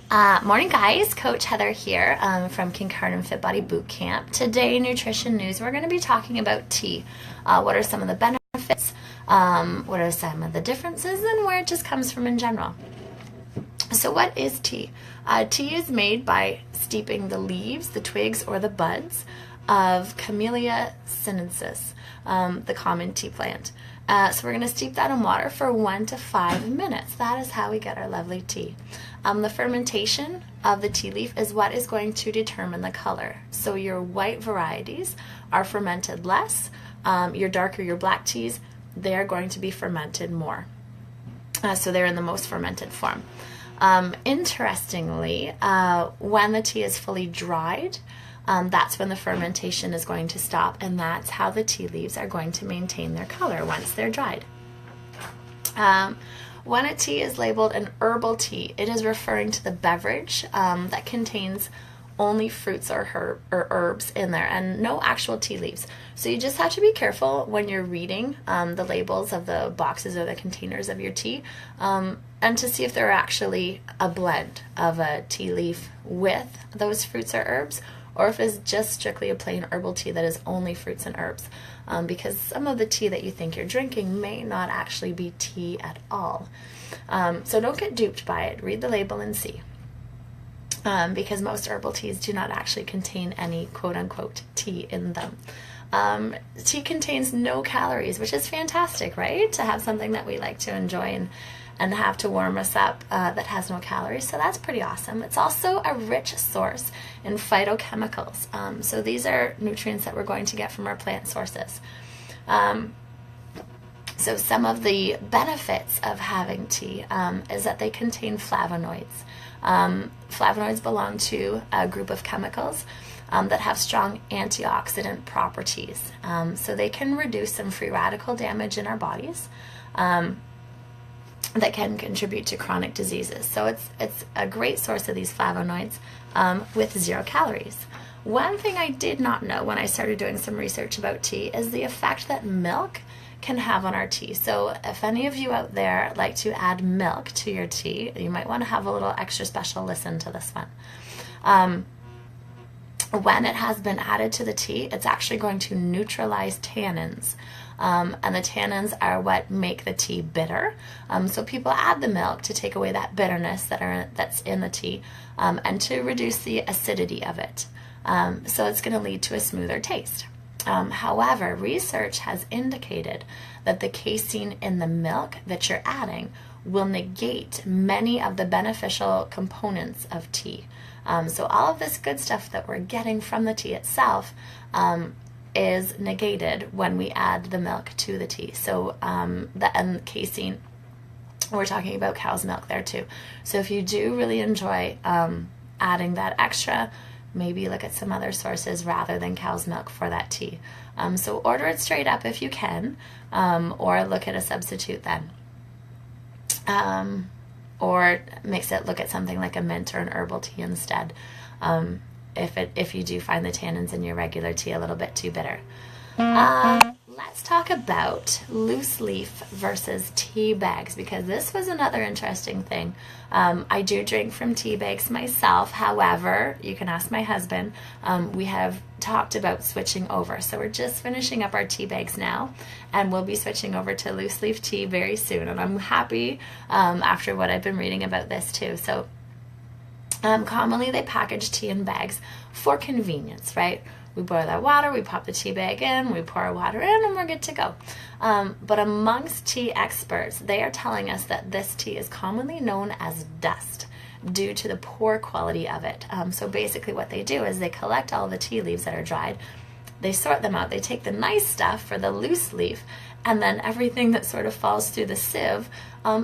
Morning guys, Coach Heather here from Kincardine Fit Body Boot Camp. Today, nutrition news, we're going to be talking about tea. What are some of the benefits, what are some of the differences, and where it just comes from in general. So what is tea? Tea is made by steeping the leaves, the twigs, or the buds of Camellia sinensis, the common tea plant. So we're going to steep that in water for 1 to 5 minutes. That is how we get our lovely tea. The fermentation of the tea leaf is what is going to determine the color. So your white varieties are fermented less. Your darker, your black teas, they are going to be fermented more. So they're in the most fermented form. Interestingly, when the tea is fully dried, that's when the fermentation is going to stop, and that's how the tea leaves are going to maintain their color once they're dried. When a tea is labeled an herbal tea, it is referring to the beverage that contains only fruits or herbs in there and no actual tea leaves. So you just have to be careful when you're reading the labels of the boxes or the containers of your tea, and to see if they're actually a blend of a tea leaf with those fruits or herbs, or if it's just strictly a plain herbal tea that is only fruits and herbs, because some of the tea that you think you're drinking may not actually be tea at all. So don't get duped by it. Read the label and see, because most herbal teas do not actually contain any quote-unquote tea in them. Tea contains no calories, which is fantastic, right? To have something that we like to enjoy and have to warm us up that has no calories. So that's pretty awesome. It's also a rich source in phytochemicals. So these are nutrients that we're going to get from our plant sources. So some of the benefits of having tea is that they contain flavonoids. Flavonoids belong to a group of chemicals that have strong antioxidant properties. So they can reduce some free radical damage in our bodies. That can contribute to chronic diseases. So it's a great source of these flavonoids with 0 calories. One thing I did not know when I started doing some research about tea is the effect that milk can have on our tea. So if any of you out there like to add milk to your tea, you might want to have a little extra special listen to this one. When it has been added to the tea, it's actually going to neutralize tannins. And the tannins are what make the tea bitter. So people add the milk to take away that bitterness that's in the tea, and to reduce the acidity of it. So it's going to lead to a smoother taste. However, research has indicated that the casein in the milk that you're adding will negate many of the beneficial components of tea. So all of this good stuff that we're getting from the tea itself is negated when we add the milk to the tea. So and casein, we're talking about cow's milk there too. So if you do really enjoy adding that extra, maybe look at some other sources rather than cow's milk for that tea. So order it straight up if you can, or look at a substitute then. Or look at something like a mint or an herbal tea instead, if you do find the tannins in your regular tea a little bit too bitter. Let's talk about loose leaf versus tea bags, because this was another interesting thing. I do drink from tea bags myself. However, you can ask my husband. We have talked about switching over. So we're just finishing up our tea bags now, and we'll be switching over to loose leaf tea very soon. And I'm happy after what I've been reading about this too. So commonly they package tea in bags for convenience, right? We boil our water, we pop the tea bag in, we pour our water in, and we're good to go. But amongst tea experts, they are telling us that this tea is commonly known as dust due to the poor quality of it. So basically what they do is they collect all the tea leaves that are dried, they sort them out, they take the nice stuff for the loose leaf, and then everything that sort of falls through the sieve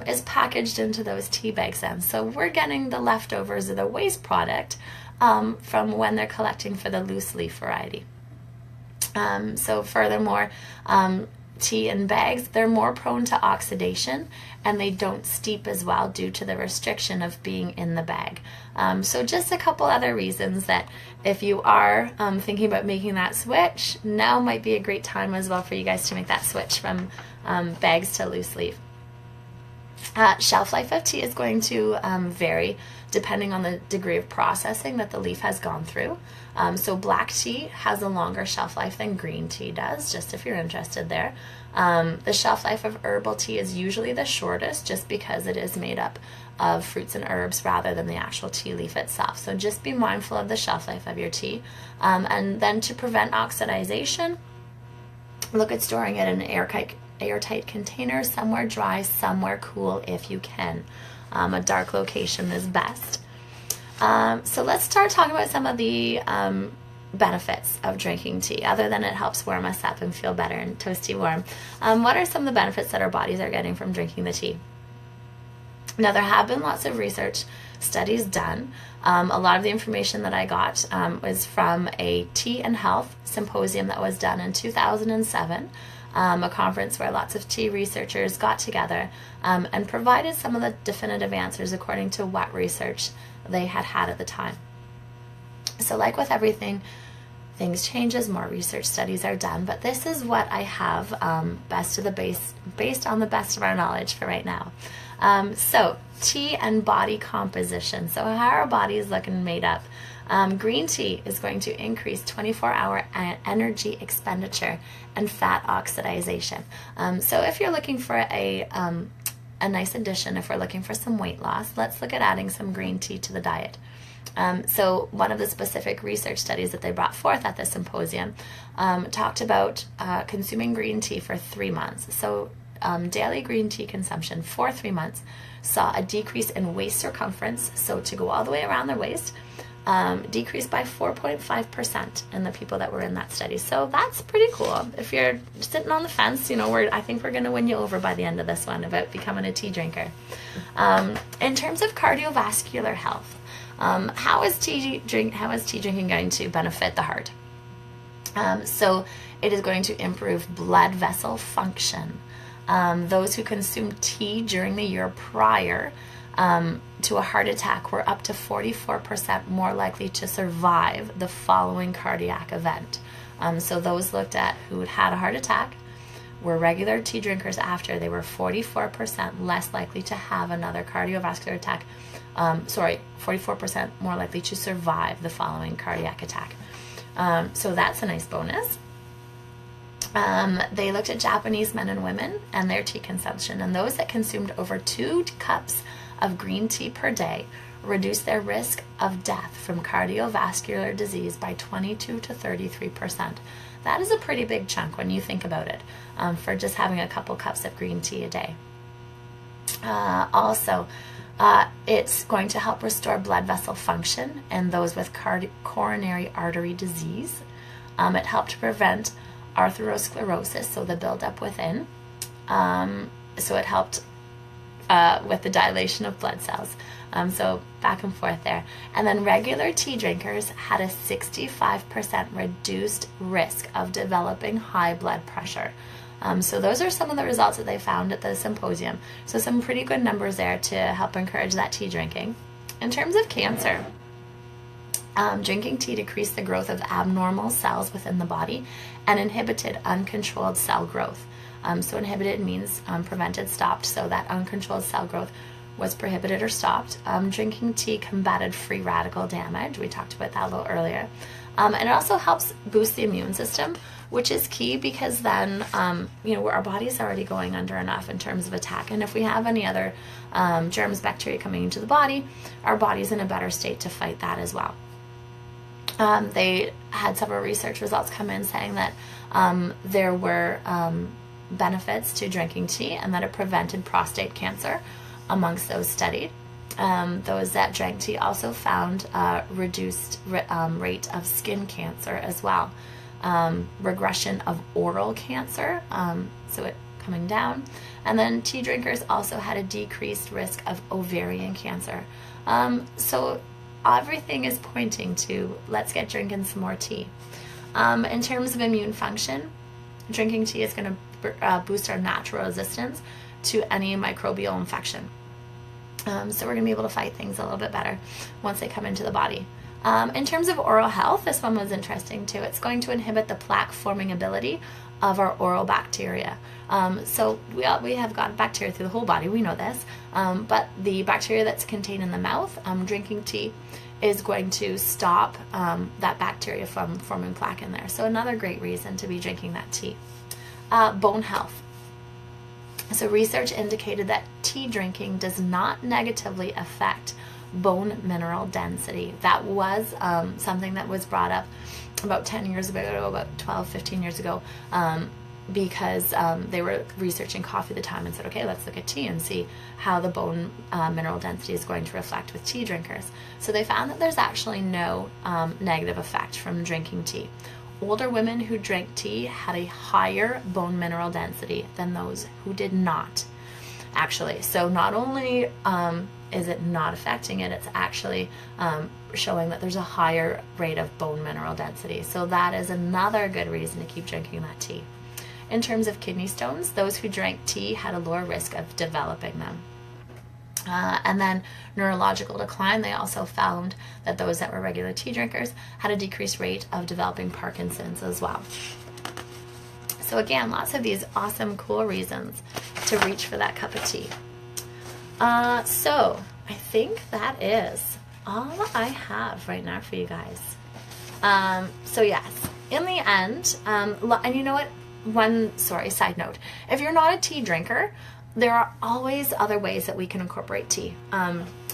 is packaged into those tea bags then. So we're getting the leftovers of the waste product from when they're collecting for the loose leaf variety. So furthermore, tea in bags, they're more prone to oxidation, and they don't steep as well due to the restriction of being in the bag. So just a couple other reasons that if you are thinking about making that switch, now might be a great time as well for you guys to make that switch from bags to loose leaf. Shelf life of tea is going to vary depending on the degree of processing that the leaf has gone through. So black tea has a longer shelf life than green tea does, just if you're interested there. The shelf life of herbal tea is usually the shortest, just because it is made up of fruits and herbs rather than the actual tea leaf itself. So just be mindful of the shelf life of your tea. And then to prevent oxidization, look at storing it in an airtight container, somewhere dry, somewhere cool if you can. A dark location is best. So let's start talking about some of the benefits of drinking tea, other than it helps warm us up and feel better and toasty warm. What are some of the benefits that our bodies are getting from drinking the tea? Now, there have been lots of research studies done. A lot of the information that I got was from a Tea and Health symposium that was done in 2007. A conference where lots of tea researchers got together and provided some of the definitive answers according to what research they had at the time. So like with everything, things change as more research studies are done, but this is what I have based on the best of our knowledge for right now. So tea and body composition. So how our body is looking and made up. Green tea is going to increase 24-hour energy expenditure and fat oxidization. So if you're looking for a nice addition, if we're looking for some weight loss, let's look at adding some green tea to the diet. So one of the specific research studies that they brought forth at the symposium talked about consuming green tea for 3 months. So daily green tea consumption for 3 months saw a decrease in waist circumference, so to go all the way around their waist, decreased by 4.5% in the people that were in that study. So that's pretty cool. If you're sitting on the fence, I think we're going to win you over by the end of this one about becoming a tea drinker. In terms of cardiovascular health, how is tea drinking going to benefit the heart? So it is going to improve blood vessel function. Those who consumed tea during the year prior to a heart attack were up to 44% more likely to survive the following cardiac event. So those looked at who had a heart attack were regular tea drinkers after. They were 44% less likely to have another cardiovascular attack. 44% more likely to survive the following cardiac attack. So that's a nice bonus. They looked at Japanese men and women and their tea consumption, and those that consumed over 2 cups of green tea per day reduced their risk of death from cardiovascular disease by 22 to 33%. That is a pretty big chunk when you think about it, for just having a couple cups of green tea a day. Also, it's going to help restore blood vessel function in those with coronary artery disease. It helped prevent atherosclerosis, so the buildup within. So it helped with the dilation of blood cells. So back and forth there. And then regular tea drinkers had a 65% reduced risk of developing high blood pressure. So those are some of the results that they found at the symposium. So some pretty good numbers there to help encourage that tea drinking. In terms of cancer, drinking tea decreased the growth of abnormal cells within the body and inhibited uncontrolled cell growth. So inhibited means prevented, stopped. So that uncontrolled cell growth was prohibited or stopped. Drinking tea combated free radical damage. We talked about that a little earlier. And it also helps boost the immune system, which is key because then, our body's already going under enough in terms of attack. And if we have any other germs, bacteria coming into the body, our body's in a better state to fight that as well. They had several research results come in saying that there were benefits to drinking tea and that it prevented prostate cancer amongst those studied. Those that drank tea also found reduced rate of skin cancer as well. Regression of oral cancer, so it coming down. And then tea drinkers also had a decreased risk of ovarian cancer. So everything is pointing to let's get drinking some more tea. In terms of immune function, drinking tea is going to boost our natural resistance to any microbial infection. So we're going to be able to fight things a little bit better once they come into the body. In terms of oral health, this one was interesting too. It's going to inhibit the plaque forming ability of our oral bacteria. So we have got bacteria through the whole body, we know this, but the bacteria that's contained in the mouth, drinking tea is going to stop that bacteria from forming plaque in there. So another great reason to be drinking that tea. Bone health. So research indicated that tea drinking does not negatively affect bone mineral density. That was something that was brought up about 10 years ago, about 12, 15 years ago, because they were researching coffee at the time and said, okay, let's look at tea and see how the bone mineral density is going to reflect with tea drinkers. So they found that there's actually no negative effect from drinking tea. Older women who drank tea had a higher bone mineral density than those who did not, actually. So not only is it not affecting it, it's actually showing that there's a higher rate of bone mineral density. So that is another good reason to keep drinking that tea. In terms of kidney stones, those who drank tea had a lower risk of developing them. And then neurological decline, they also found that those that were regular tea drinkers had a decreased rate of developing Parkinson's as well. So again, lots of these awesome, cool reasons to reach for that cup of tea. So I think that is all I have right now for you guys. So yes, in the end, and you know what? Side note. If you're not a tea drinker, there are always other ways that we can incorporate tea.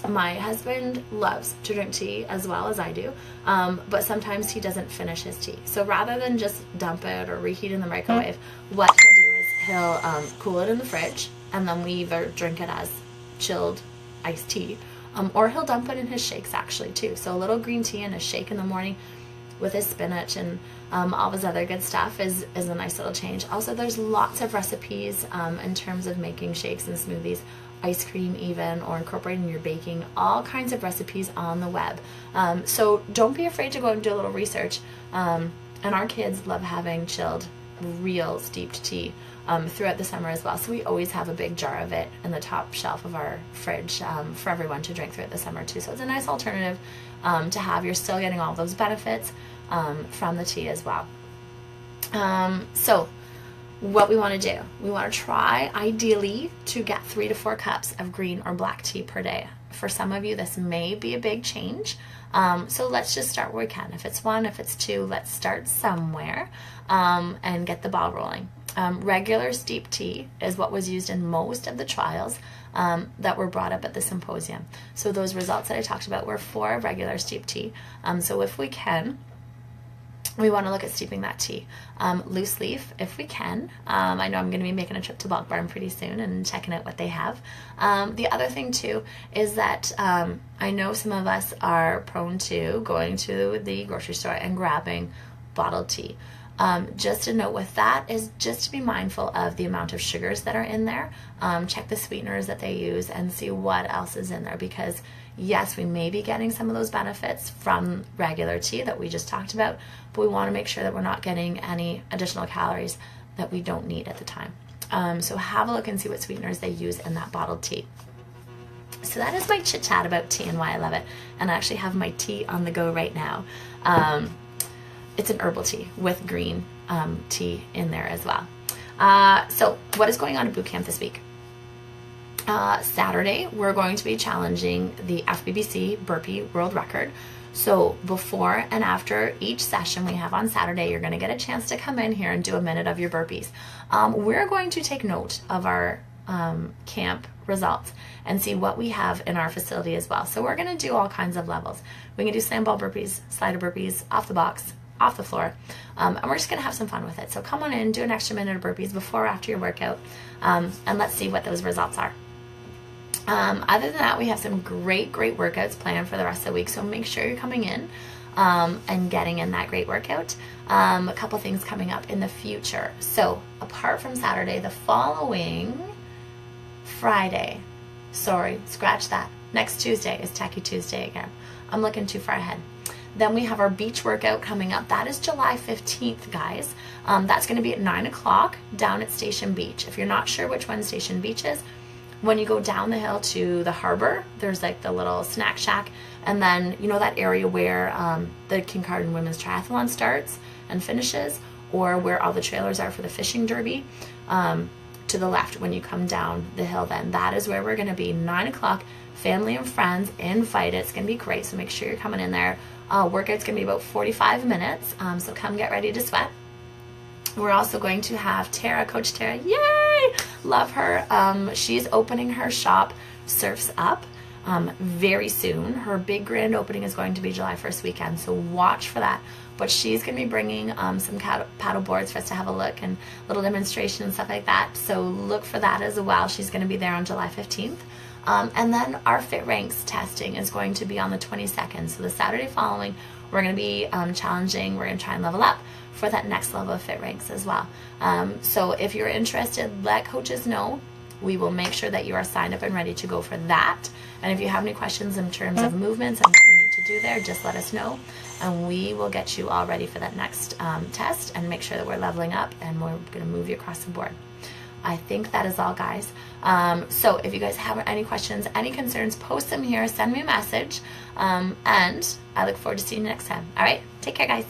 My husband loves to drink tea as well as I do, but sometimes he doesn't finish his tea. So rather than just dump it or reheat in the microwave, what he'll do is he'll cool it in the fridge, and then we either drink it as chilled iced tea, or he'll dump it in his shakes actually too. So a little green tea and a shake in the morning with his spinach and all his other good stuff is a nice little change. Also, there's lots of recipes in terms of making shakes and smoothies, ice cream even, or incorporating your baking, all kinds of recipes on the web. So don't be afraid to go and do a little research. And our kids love having chilled, real steeped tea throughout the summer as well. So we always have a big jar of it in the top shelf of our fridge for everyone to drink throughout the summer too. So it's a nice alternative to have. You're still getting all those benefits from the tea as well. So what we want to do, we want to try ideally to get 3 to 4 cups of green or black tea per day. For some of you, this may be a big change. So let's just start where we can. If it's 1, if it's 2, let's start somewhere and get the ball rolling. Regular steep tea is what was used in most of the trials that were brought up at the symposium. So those results that I talked about were for regular steep tea. So if we can, we want to look at steeping that tea. Loose leaf, if we can. I know I'm going to be making a trip to Bulk Barn pretty soon and checking out what they have. The other thing too is that I know some of us are prone to going to the grocery store and grabbing bottled tea. Just a note with that is just to be mindful of the amount of sugars that are in there. Check the sweeteners that they use and see what else is in there, because yes, we may be getting some of those benefits from regular tea that we just talked about, but we want to make sure that we're not getting any additional calories that we don't need at the time. So have a look and see what sweeteners they use in that bottled tea. So that is my chit chat about tea and why I love it. And I actually have my tea on the go right now. It's an herbal tea with green tea in there as well. So what is going on at boot camp this week? Saturday, we're going to be challenging the FBBC burpee world record. So before and after each session we have on Saturday, you're going to get a chance to come in here and do a minute of your burpees. We're going to take note of our camp results and see what we have in our facility as well. So we're going to do all kinds of levels. We can do slam ball burpees, slider burpees, off the box, off the floor, and we're just going to have some fun with it. So come on in, do an extra minute of burpees before or after your workout, and let's see what those results are. Other than that, we have some great workouts planned for the rest of the week, so make sure you're coming in and getting in that great workout. A couple things coming up in the future. So apart from Saturday, the following Friday, sorry, scratch that, next Tuesday is Techie Tuesday again. I'm looking too far ahead. Then we have our beach workout coming up. That is July 15th, guys. That's going to be at 9 o'clock down at Station Beach. If you're not sure which one Station Beach is, when you go down the hill to the harbor, there's like the little snack shack, and then you know that area where the Kincardine Women's Triathlon starts and finishes. or where all the trailers are for the fishing derby, to the left when you come down the hill. Then that is where we're going to be, 9 o'clock. Family and friends invited. It's going to be great, so make sure you're coming in there. Workout's going to be about 45 minutes, so come get ready to sweat. We're also going to have Tara, Coach Tara, yay! Love her. She's opening her shop, Surfs Up, very soon. Her big grand opening is going to be July 1st weekend, so watch for that. But she's going to be bringing some paddle boards for us to have a look and little demonstration and stuff like that. So look for that as well. She's going to be there on July 15th. And then our Fit Ranks testing is going to be on the 22nd. So the Saturday following, we're going to be challenging. We're going to try and level up for that next level of Fit Ranks as well. So if you're interested, let coaches know. We will make sure that you are signed up and ready to go for that. And if you have any questions in terms of movements and what we need to do there, just let us know. And we will get you all ready for that next test and make sure that we're leveling up, and we're going to move you across the board. I think that is all, guys. So if you guys have any questions, any concerns, post them here, send me a message, and I look forward to seeing you next time. All right, take care, guys.